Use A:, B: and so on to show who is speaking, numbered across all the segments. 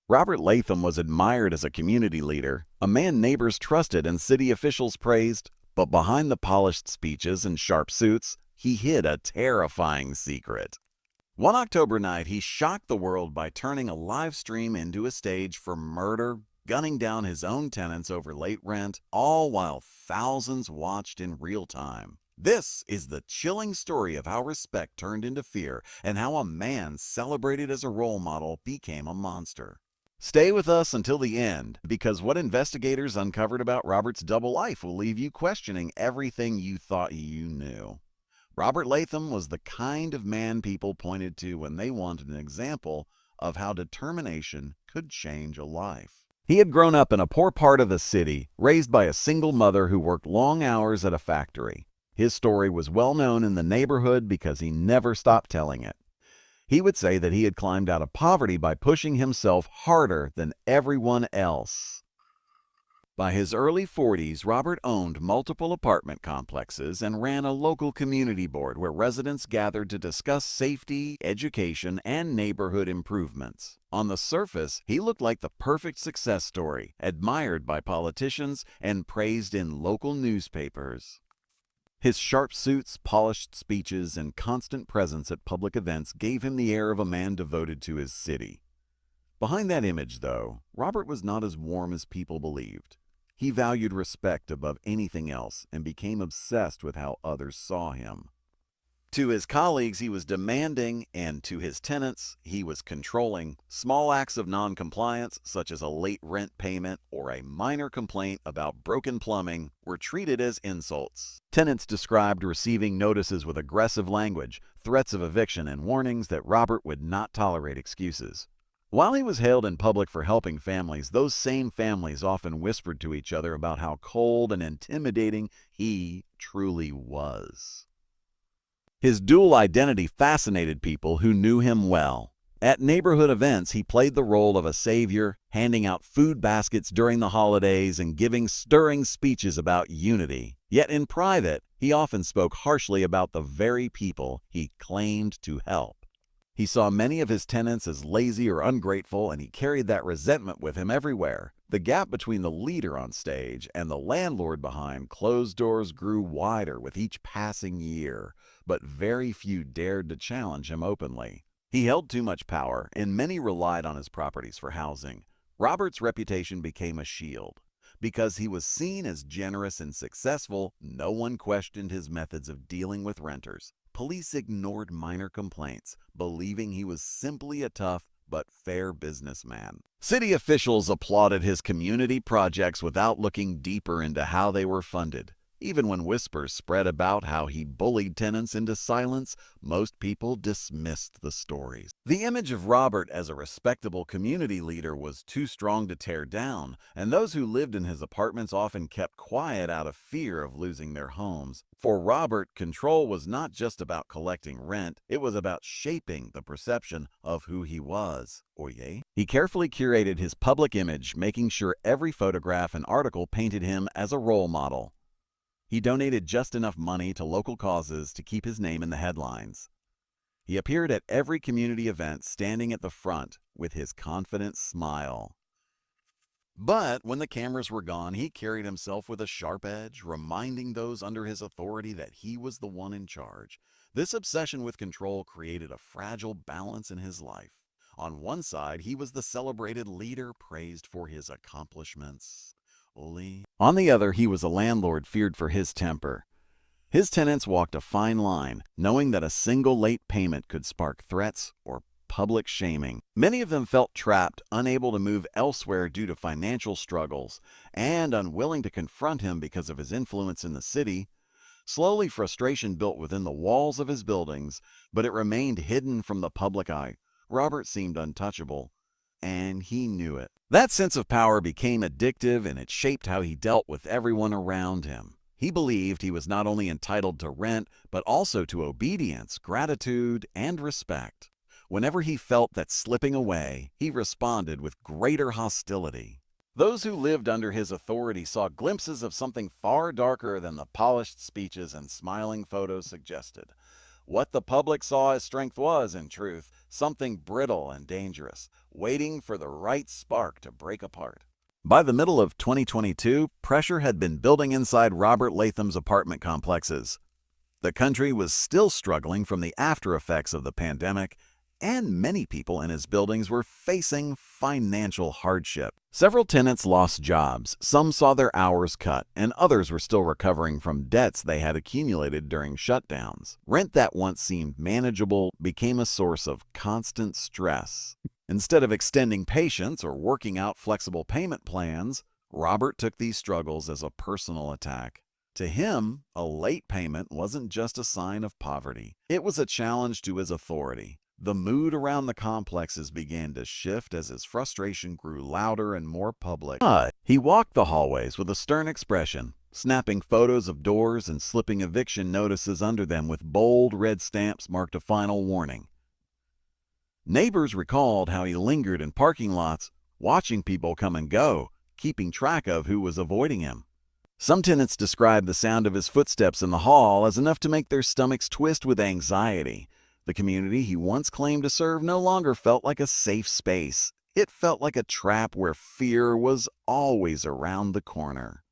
A: Robert Latham was admired as a community leader, a man neighbors trusted and city officials praised, but behind the polished speeches and sharp suits, he hid a terrifying secret. One October night, he shocked the world by turning a live stream into a stage for murder, gunning down his own tenants over late rent, all while thousands watched in real time. This is the chilling story of how respect turned into fear and how a man celebrated as a role model became a monster. Stay with us until the end, because what investigators uncovered about Robert's double life will leave you questioning everything you thought you knew. Robert Latham was the kind of man people pointed to when they wanted an example of how determination could change a life. He had grown up in a poor part of the city, raised by a single mother who worked long hours at a factory. His story was well known in the neighborhood because he never stopped telling it. He would say that he had climbed out of poverty by pushing himself harder than everyone else. By his early 40s, Robert owned multiple apartment complexes and ran a local community board where residents gathered to discuss safety, education, and neighborhood improvements. On the surface, he looked like the perfect success story, admired by politicians and praised in local newspapers. His sharp suits, polished speeches, and constant presence at public events gave him the air of a man devoted to his city. Behind that image, though, Robert was not as warm as people believed. He valued respect above anything else and became obsessed with how others saw him. To his colleagues, he was demanding, and to his tenants, he was controlling. Small acts of noncompliance, such as a late rent payment or a minor complaint about broken plumbing, were treated as insults. Tenants described receiving notices with aggressive language, threats of eviction, and warnings that Robert would not tolerate excuses. While he was hailed in public for helping families, those same families often whispered to each other about how cold and intimidating he truly was. His dual identity fascinated people who knew him well. At neighborhood events, he played the role of a savior, handing out food baskets during the holidays and giving stirring speeches about unity. Yet in private, he often spoke harshly about the very people he claimed to help. He saw many of his tenants as lazy or ungrateful, and he carried that resentment with him everywhere. The gap between the leader on stage and the landlord behind closed doors grew wider with each passing year, but very few dared to challenge him openly. He held too much power, and many relied on his properties for housing. Robert's reputation became a shield. Because he was seen as generous and successful, no one questioned his methods of dealing with renters. Police ignored minor complaints, believing he was simply a tough but fair businessman. City officials applauded his community projects without looking deeper into how they were funded. Even when whispers spread about how he bullied tenants into silence, most people dismissed the stories. The image of Robert as a respectable community leader was too strong to tear down, and those who lived in his apartments often kept quiet out of fear of losing their homes. For Robert, control was not just about collecting rent, it was about shaping the perception of who he was. Oye? He carefully curated his public image, making sure every photograph and article painted him as a role model. He donated just enough money to local causes to keep his name in the headlines. He appeared at every community event, standing at the front with his confident smile. But when the cameras were gone, he carried himself with a sharp edge, reminding those under his authority that he was the one in charge. This obsession with control created a fragile balance in his life. On one side, he was the celebrated leader praised for his accomplishments. On the other, he was a landlord feared for his temper. His tenants walked a fine line, knowing that a single late payment could spark threats or public shaming. Many of them felt trapped, unable to move elsewhere due to financial struggles, and unwilling to confront him because of his influence in the city. Slowly, frustration built within the walls of his buildings, but it remained hidden from the public eye. Robert seemed untouchable, and he knew it. That sense of power became addictive, and it shaped how he dealt with everyone around him. He believed he was not only entitled to rent, but also to obedience, gratitude, and respect. Whenever he felt that slipping away, he responded with greater hostility. Those who lived under his authority saw glimpses of something far darker than the polished speeches and smiling photos suggested. What the public saw as strength was, in truth, something brittle and dangerous, waiting for the right spark to break apart. By the middle of 2022, pressure had been building inside Robert Latham's apartment complexes. The country was still struggling from the after effects of the pandemic, and many people in his buildings were facing financial hardship. Several tenants lost jobs, some saw their hours cut, and others were still recovering from debts they had accumulated during shutdowns. Rent that once seemed manageable became a source of constant stress. Instead of extending patience or working out flexible payment plans, Robert took these struggles as a personal attack. To him, a late payment wasn't just a sign of poverty. It was a challenge to his authority. The mood around the complexes began to shift as his frustration grew louder and more public. He walked the hallways with a stern expression, snapping photos of doors and slipping eviction notices under them with bold red stamps marked a final warning. Neighbors recalled how he lingered in parking lots, watching people come and go, keeping track of who was avoiding him. Some tenants described the sound of his footsteps in the hall as enough to make their stomachs twist with anxiety. The community he once claimed to serve no longer felt like a safe space. It felt like a trap where fear was always around the corner.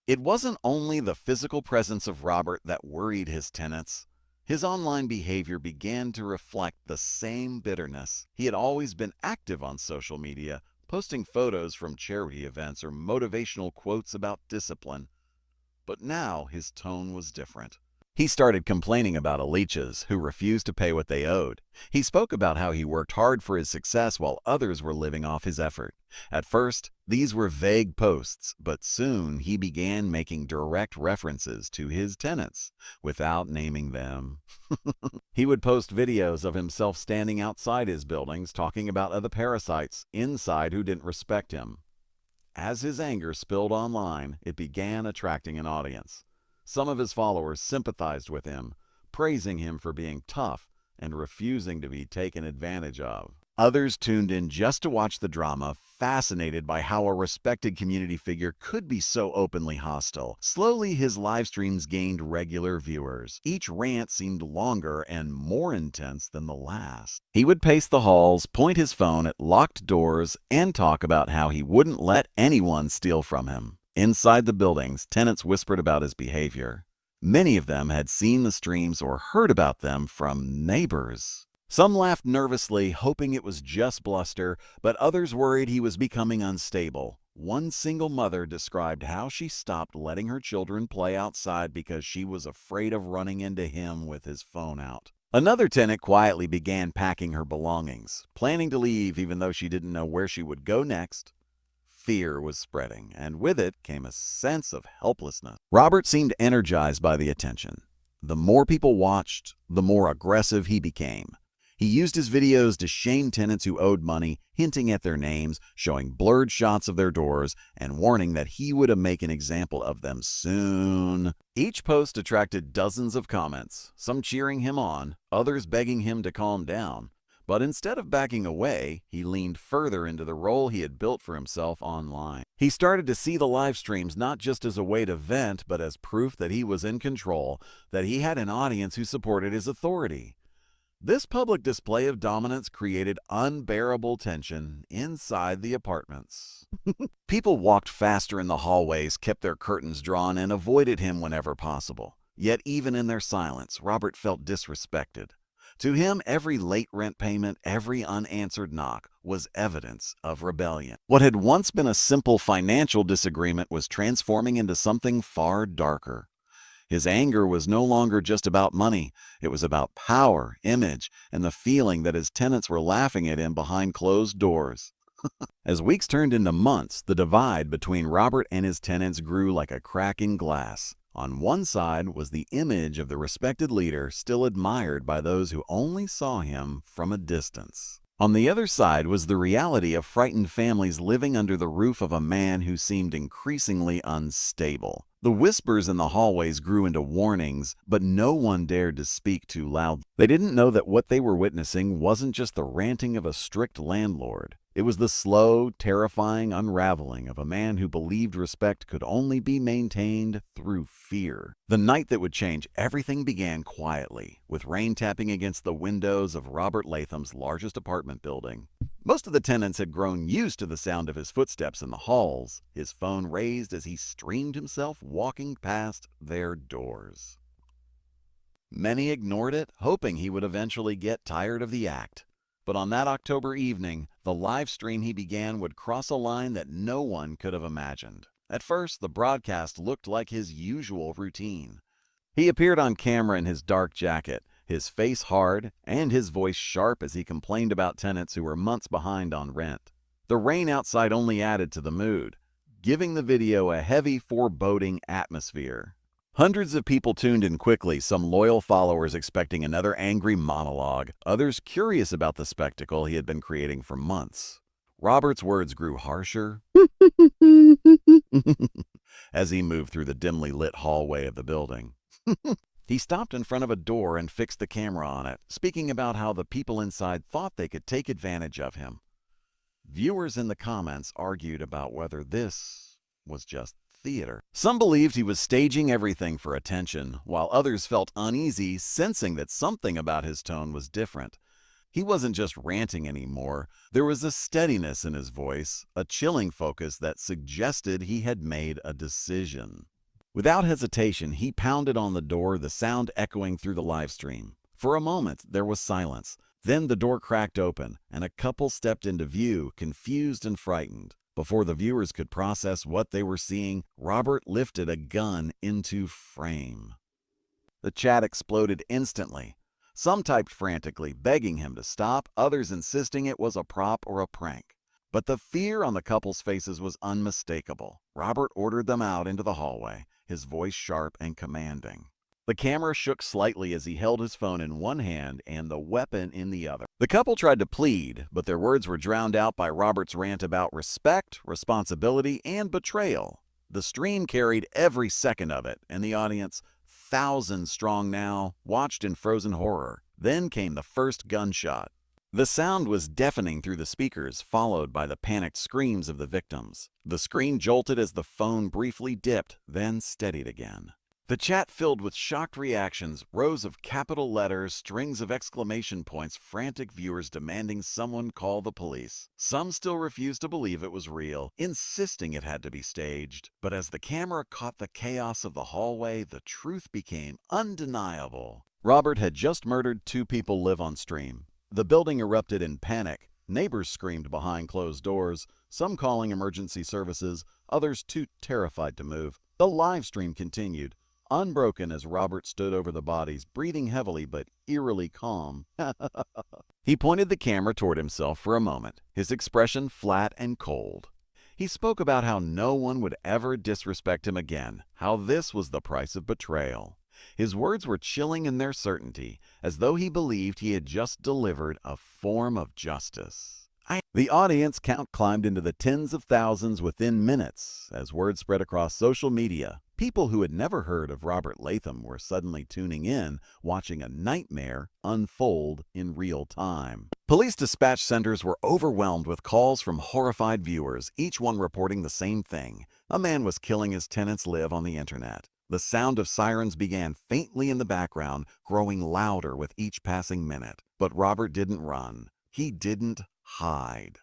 A: It wasn't only the physical presence of Robert that worried his tenants. His online behavior began to reflect the same bitterness. He had always been active on social media, posting photos from charity events or motivational quotes about discipline. But now his tone was different. He started complaining about leeches who refused to pay what they owed. He spoke about how he worked hard for his success while others were living off his effort. At first, these were vague posts, but soon he began making direct references to his tenants without naming them. He would post videos of himself standing outside his buildings talking about other parasites inside who didn't respect him. As his anger spilled online, it began attracting an audience. Some of his followers sympathized with him, praising him for being tough and refusing to be taken advantage of. Others tuned in just to watch the drama, fascinated by how a respected community figure could be so openly hostile. Slowly, his live streams gained regular viewers. Each rant seemed longer and more intense than the last. He would pace the halls, point his phone at locked doors, and talk about how he wouldn't let anyone steal from him. Inside the buildings, tenants whispered about his behavior. Many of them had seen the streams or heard about them from neighbors. Some laughed nervously, hoping it was just bluster, but others worried he was becoming unstable. One single mother described how she stopped letting her children play outside because she was afraid of running into him with his phone out. Another tenant quietly began packing her belongings, planning to leave even though she didn't know where she would go next. Fear was spreading, and with it came a sense of helplessness. Robert seemed energized by the attention. The more people watched, the more aggressive he became. He used his videos to shame tenants who owed money, hinting at their names, showing blurred shots of their doors, and warning that he would make an example of them soon. Each post attracted dozens of comments, some cheering him on, others begging him to calm down. But instead of backing away, he leaned further into the role he had built for himself online. He started to see the live streams not just as a way to vent, but as proof that he was in control, that he had an audience who supported his authority. This public display of dominance created unbearable tension inside the apartments. People walked faster in the hallways, kept their curtains drawn, and avoided him whenever possible. Yet even in their silence, Robert felt disrespected. To him, every late rent payment, every unanswered knock was evidence of rebellion. What had once been a simple financial disagreement was transforming into something far darker. His anger was no longer just about money. It was about power, image, and the feeling that his tenants were laughing at him behind closed doors. As weeks turned into months, the divide between Robert and his tenants grew like a crack in glass. On one side was the image of the respected leader, still admired by those who only saw him from a distance. On the other side was the reality of frightened families living under the roof of a man who seemed increasingly unstable. The whispers in the hallways grew into warnings, but no one dared to speak too loud. They didn't know that what they were witnessing wasn't just the ranting of a strict landlord. It was the slow, terrifying unraveling of a man who believed respect could only be maintained through fear. The night that would change everything began quietly, with rain tapping against the windows of Robert Latham's largest apartment building. Most of the tenants had grown used to the sound of his footsteps in the halls, his phone raised as he streamed himself walking past their doors. Many ignored it, hoping he would eventually get tired of the act. But on that October evening, the live stream he began would cross a line that no one could have imagined. At first, the broadcast looked like his usual routine. He appeared on camera in his dark jacket, his face hard and his voice sharp as he complained about tenants who were months behind on rent. The rain outside only added to the mood, giving the video a heavy, foreboding atmosphere. Hundreds of people tuned in quickly, some loyal followers expecting another angry monologue, others curious about the spectacle he had been creating for months. Robert's words grew harsher as he moved through the dimly lit hallway of the building. He stopped in front of a door and fixed the camera on it, speaking about how the people inside thought they could take advantage of him. Viewers in the comments argued about whether this was just theater. Some believed he was staging everything for attention, while others felt uneasy, sensing that something about his tone was different. He wasn't just ranting anymore. There was a steadiness in his voice, a chilling focus that suggested he had made a decision. Without hesitation, he pounded on the door, the sound echoing through the live stream. For a moment, there was silence. Then the door cracked open, and a couple stepped into view, confused and frightened. Before the viewers could process what they were seeing, Robert lifted a gun into frame. The chat exploded instantly. Some typed frantically, begging him to stop, others insisting it was a prop or a prank. But the fear on the couple's faces was unmistakable. Robert ordered them out into the hallway, his voice sharp and commanding. The camera shook slightly as he held his phone in one hand and the weapon in the other. The couple tried to plead, but their words were drowned out by Robert's rant about respect, responsibility, and betrayal. The stream carried every second of it, and the audience, thousands strong now, watched in frozen horror. Then came the first gunshot. The sound was deafening through the speakers, followed by the panicked screams of the victims. The screen jolted as the phone briefly dipped, then steadied again. The chat filled with shocked reactions, rows of capital letters, strings of exclamation points, frantic viewers demanding someone call the police. Some still refused to believe it was real, insisting it had to be staged. But as the camera caught the chaos of the hallway, the truth became undeniable. Robert had just murdered 2 people live on stream. The building erupted in panic. Neighbors screamed behind closed doors, some calling emergency services, others too terrified to move. The live stream continued, unbroken as Robert stood over the bodies, breathing heavily but eerily calm. He pointed the camera toward himself for a moment, his expression flat and cold. He spoke about how no one would ever disrespect him again, how this was the price of betrayal. His words were chilling in their certainty, as though he believed he had just delivered a form of justice. The audience count climbed into the tens of thousands within minutes as word spread across social media. People who had never heard of Robert Latham were suddenly tuning in, watching a nightmare unfold in real time. Police dispatch centers were overwhelmed with calls from horrified viewers, each one reporting the same thing. A man was killing his tenants live on the internet. The sound of sirens began faintly in the background, growing louder with each passing minute. But Robert didn't run. He didn't hide.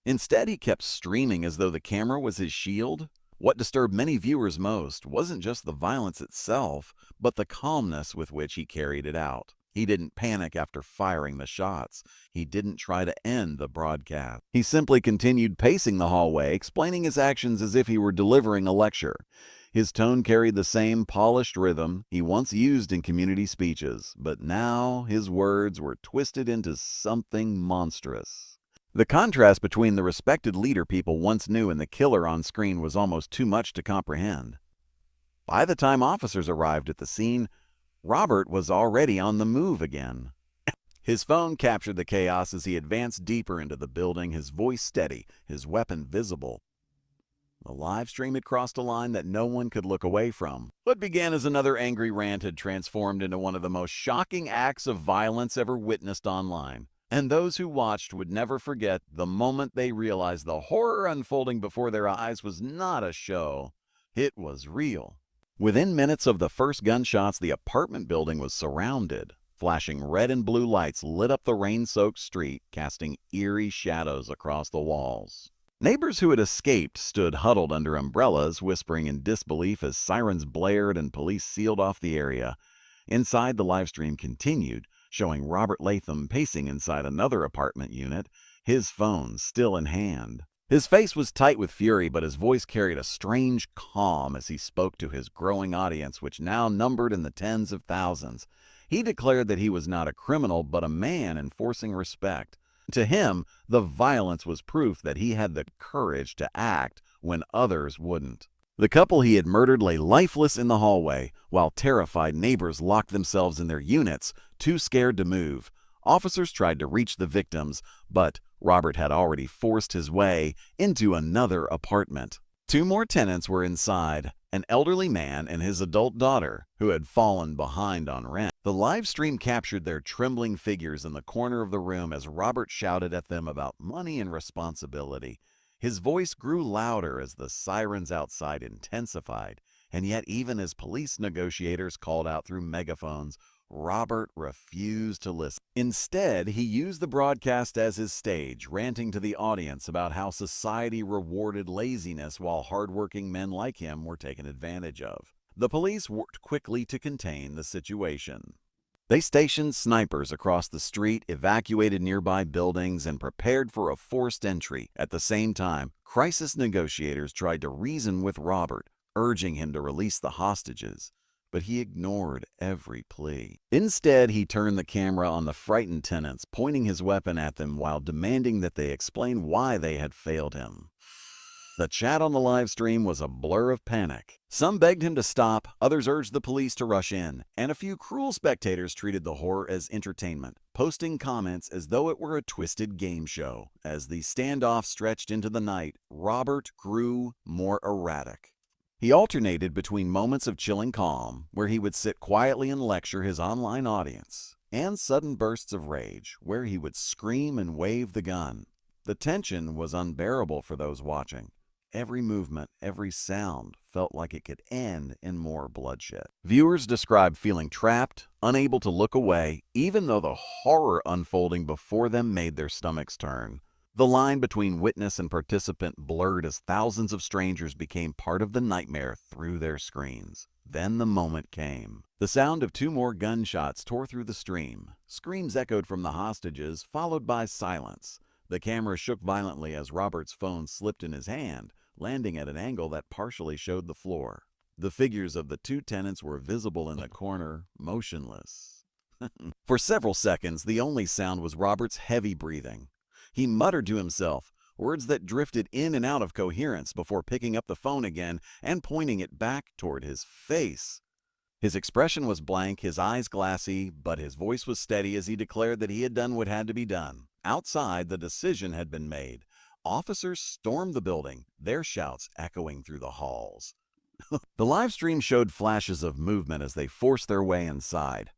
A: Instead, he kept streaming as though the camera was his shield. What disturbed many viewers most wasn't just the violence itself, but the calmness with which he carried it out. He didn't panic after firing the shots. He didn't try to end the broadcast. He simply continued pacing the hallway, explaining his actions as if he were delivering a lecture. His tone carried the same polished rhythm he once used in community speeches, but now his words were twisted into something monstrous. The contrast between the respected leader people once knew and the killer on screen was almost too much to comprehend. By the time officers arrived at the scene, Robert was already on the move again. His phone captured the chaos as he advanced deeper into the building, his voice steady, his weapon visible. The live stream had crossed a line that no one could look away from. What began as another angry rant had transformed into one of the most shocking acts of violence ever witnessed online. And those who watched would never forget the moment they realized the horror unfolding before their eyes was not a show. It was real. Within minutes of the first gunshots, the apartment building was surrounded. Flashing red and blue lights lit up the rain-soaked street, casting eerie shadows across the walls. Neighbors who had escaped stood huddled under umbrellas, whispering in disbelief as sirens blared and police sealed off the area. Inside, the live stream continued, showing Robert Latham pacing inside another apartment unit, his phone still in hand. His face was tight with fury, but his voice carried a strange calm as he spoke to his growing audience, which now numbered in the tens of thousands. He declared that he was not a criminal, but a man enforcing respect. To him, the violence was proof that he had the courage to act when others wouldn't. The couple he had murdered lay lifeless in the hallway, while terrified neighbors locked themselves in their units, too scared to move. Officers tried to reach the victims, but Robert had already forced his way into another apartment. Two more tenants were inside, an elderly man and his adult daughter, who had fallen behind on rent. The live stream captured their trembling figures in the corner of the room as Robert shouted at them about money and responsibility. His voice grew louder as the sirens outside intensified, and yet even as police negotiators called out through megaphones, Robert refused to listen. Instead, he used the broadcast as his stage, ranting to the audience about how society rewarded laziness while hardworking men like him were taken advantage of. The police worked quickly to contain the situation. They stationed snipers across the street, evacuated nearby buildings, and prepared for a forced entry. At the same time, crisis negotiators tried to reason with Robert, urging him to release the hostages. But he ignored every plea. Instead, he turned the camera on the frightened tenants, pointing his weapon at them while demanding that they explain why they had failed him. The chat on the live stream was a blur of panic. Some begged him to stop, others urged the police to rush in, and a few cruel spectators treated the horror as entertainment, posting comments as though it were a twisted game show. As the standoff stretched into the night, Robert grew more erratic. He alternated between moments of chilling calm, where he would sit quietly and lecture his online audience, and sudden bursts of rage, where he would scream and wave the gun. The tension was unbearable for those watching. Every movement, every sound felt like it could end in more bloodshed. Viewers described feeling trapped, unable to look away, even though the horror unfolding before them made their stomachs turn. The line between witness and participant blurred as thousands of strangers became part of the nightmare through their screens. Then the moment came. The sound of two more gunshots tore through the stream. Screams echoed from the hostages, followed by silence. The camera shook violently as Robert's phone slipped in his hand, landing at an angle that partially showed the floor. The figures of the two tenants were visible in the corner, motionless. For several seconds, the only sound was Robert's heavy breathing. He muttered to himself, words that drifted in and out of coherence before picking up the phone again and pointing it back toward his face. His expression was blank, his eyes glassy, but his voice was steady as he declared that he had done what had to be done. Outside, the decision had been made. Officers stormed the building, their shouts echoing through the halls. The live stream showed flashes of movement as they forced their way inside.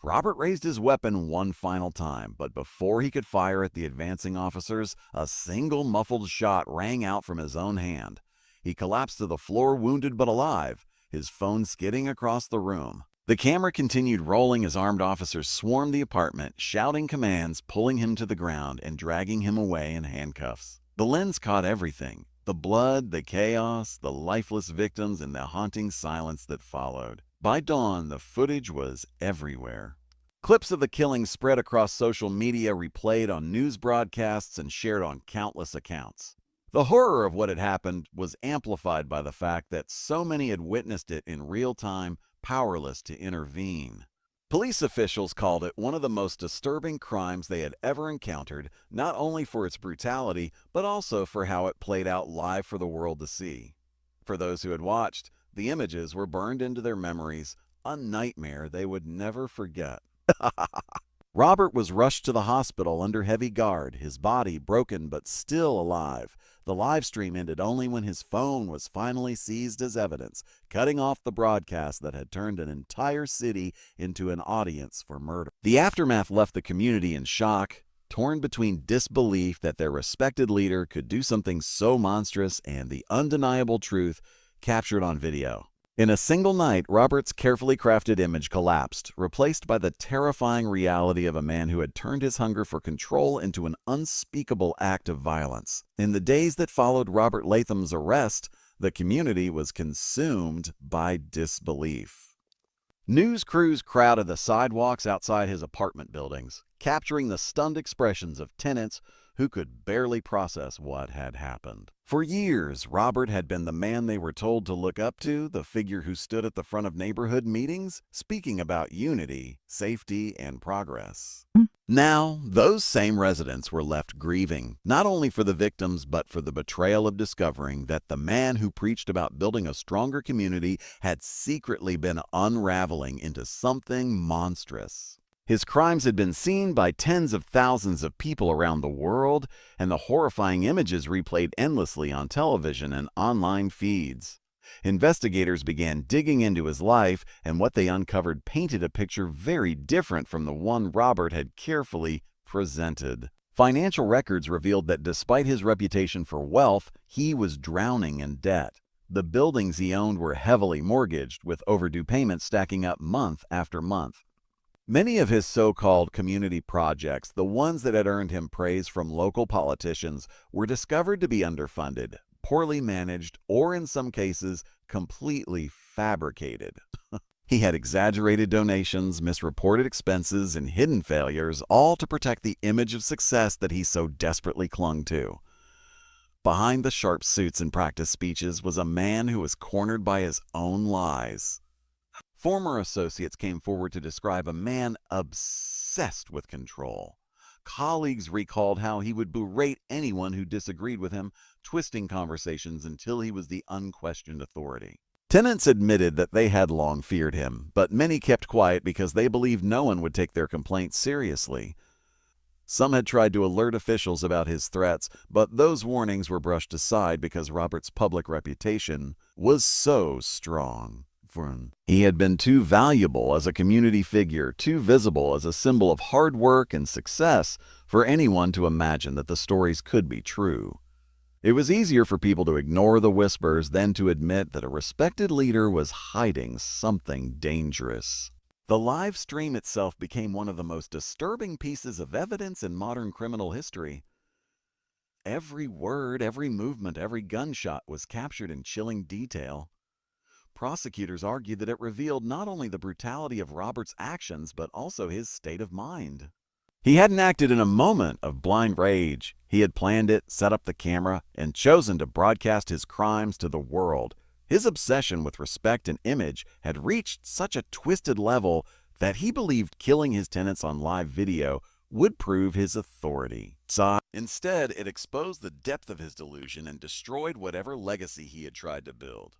A: Robert raised his weapon one final time, but before he could fire at the advancing officers, a single muffled shot rang out from his own hand. He collapsed to the floor, wounded but alive, his phone skidding across the room. The camera continued rolling as armed officers swarmed the apartment, shouting commands, pulling him to the ground, and dragging him away in handcuffs. The lens caught everything: the blood, the chaos, the lifeless victims, and the haunting silence that followed. By dawn, the footage was everywhere. Clips of the killing spread across social media, replayed on news broadcasts, and shared on countless accounts. The horror of what had happened was amplified by the fact that so many had witnessed it in real time, powerless to intervene. Police officials called it one of the most disturbing crimes they had ever encountered, not only for its brutality, but also for how it played out live for the world to see. For those who had watched, the images were burned into their memories, a nightmare they would never forget. Robert was rushed to the hospital under heavy guard, his body broken but still alive. The live stream ended only when his phone was finally seized as evidence, cutting off the broadcast that had turned an entire city into an audience for murder. The aftermath left the community in shock. torn between disbelief that their respected leader could do something so monstrous and the undeniable truth captured on video. In a single night, Robert's carefully crafted image collapsed, replaced by the terrifying reality of a man who had turned his hunger for control into an unspeakable act of violence. In the days that followed Robert Latham's arrest, the community was consumed by disbelief. News crews crowded the sidewalks outside his apartment buildings, capturing the stunned expressions of tenants who could barely process what had happened. For years, Robert had been the man they were told to look up to, the figure who stood at the front of neighborhood meetings, speaking about unity, safety, and progress. Now, those same residents were left grieving, not only for the victims but for the betrayal of discovering that the man who preached about building a stronger community had secretly been unraveling into something monstrous. His crimes had been seen by tens of thousands of people around the world, and the horrifying images replayed endlessly on television and online feeds. Investigators began digging into his life, and what they uncovered painted a picture very different from the one Robert had carefully presented. Financial records revealed that despite his reputation for wealth, he was drowning in debt. The buildings he owned were heavily mortgaged, with overdue payments stacking up month after month. Many of his so-called community projects, the ones that had earned him praise from local politicians, were discovered to be underfunded, poorly managed, or in some cases, completely fabricated. He had exaggerated donations, misreported expenses, and hidden failures, all to protect the image of success that he so desperately clung to. Behind the sharp suits and practice speeches was a man who was cornered by his own lies. Former associates came forward to describe a man obsessed with control. Colleagues recalled how he would berate anyone who disagreed with him, twisting conversations until he was the unquestioned authority. Tenants admitted that they had long feared him, but many kept quiet because they believed no one would take their complaints seriously. Some had tried to alert officials about his threats, but those warnings were brushed aside because Robert's public reputation was so strong. He had been too valuable as a community figure, too visible as a symbol of hard work and success for anyone to imagine that the stories could be true. It was easier for people to ignore the whispers than to admit that a respected leader was hiding something dangerous. The live stream itself became one of the most disturbing pieces of evidence in modern criminal history. Every word, every movement, every gunshot was captured in chilling detail. Prosecutors argued that it revealed not only the brutality of Robert's actions, but also his state of mind. He hadn't acted in a moment of blind rage. He had planned it, set up the camera, and chosen to broadcast his crimes to the world. His obsession with respect and image had reached such a twisted level that he believed killing his tenants on live video would prove his authority. Instead, it exposed the depth of his delusion and destroyed whatever legacy he had tried to build.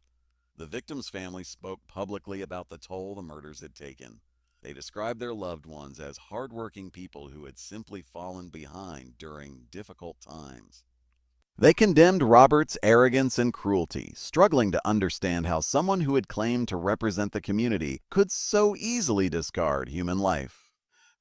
A: The victims' families spoke publicly about the toll the murders had taken. They described their loved ones as hardworking people who had simply fallen behind during difficult times. They condemned Robert's arrogance and cruelty, struggling to understand how someone who had claimed to represent the community could so easily discard human life.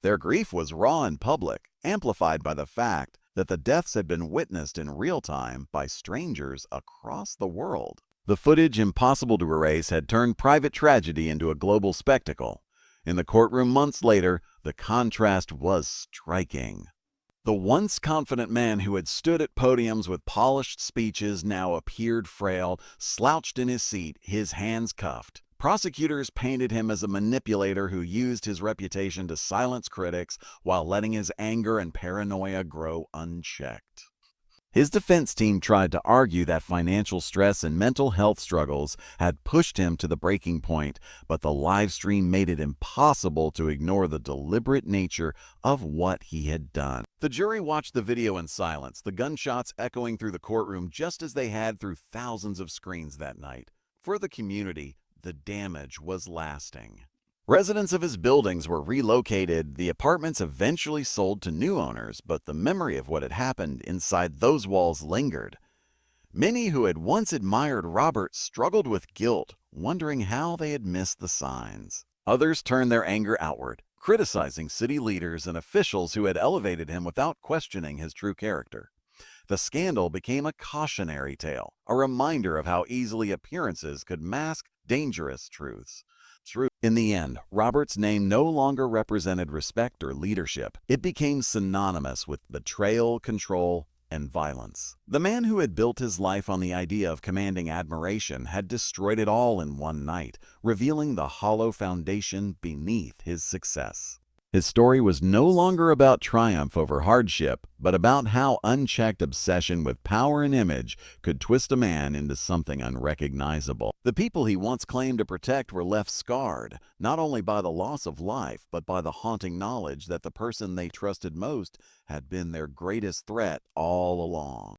A: Their grief was raw and public, amplified by the fact that the deaths had been witnessed in real time by strangers across the world. The footage, impossible to erase, had turned private tragedy into a global spectacle. In the courtroom months later, the contrast was striking. The once confident man who had stood at podiums with polished speeches now appeared frail, slouched in his seat, his hands cuffed. Prosecutors painted him as a manipulator who used his reputation to silence critics while letting his anger and paranoia grow unchecked. His defense team tried to argue that financial stress and mental health struggles had pushed him to the breaking point, but the live stream made it impossible to ignore the deliberate nature of what he had done. The jury watched the video in silence, the gunshots echoing through the courtroom just as they had through thousands of screens that night. For the community, the damage was lasting. Residents of his buildings were relocated, the apartments eventually sold to new owners, but the memory of what had happened inside those walls lingered. Many who had once admired Robert struggled with guilt, wondering how they had missed the signs. Others turned their anger outward, criticizing city leaders and officials who had elevated him without questioning his true character. The scandal became a cautionary tale, a reminder of how easily appearances could mask dangerous truths. In the end, Robert's name no longer represented respect or leadership. It became synonymous with betrayal, control, and violence. The man who had built his life on the idea of commanding admiration had destroyed it all in one night, revealing the hollow foundation beneath his success. His story was no longer about triumph over hardship, but about how unchecked obsession with power and image could twist a man into something unrecognizable. The people he once claimed to protect were left scarred, not only by the loss of life, but by the haunting knowledge that the person they trusted most had been their greatest threat all along.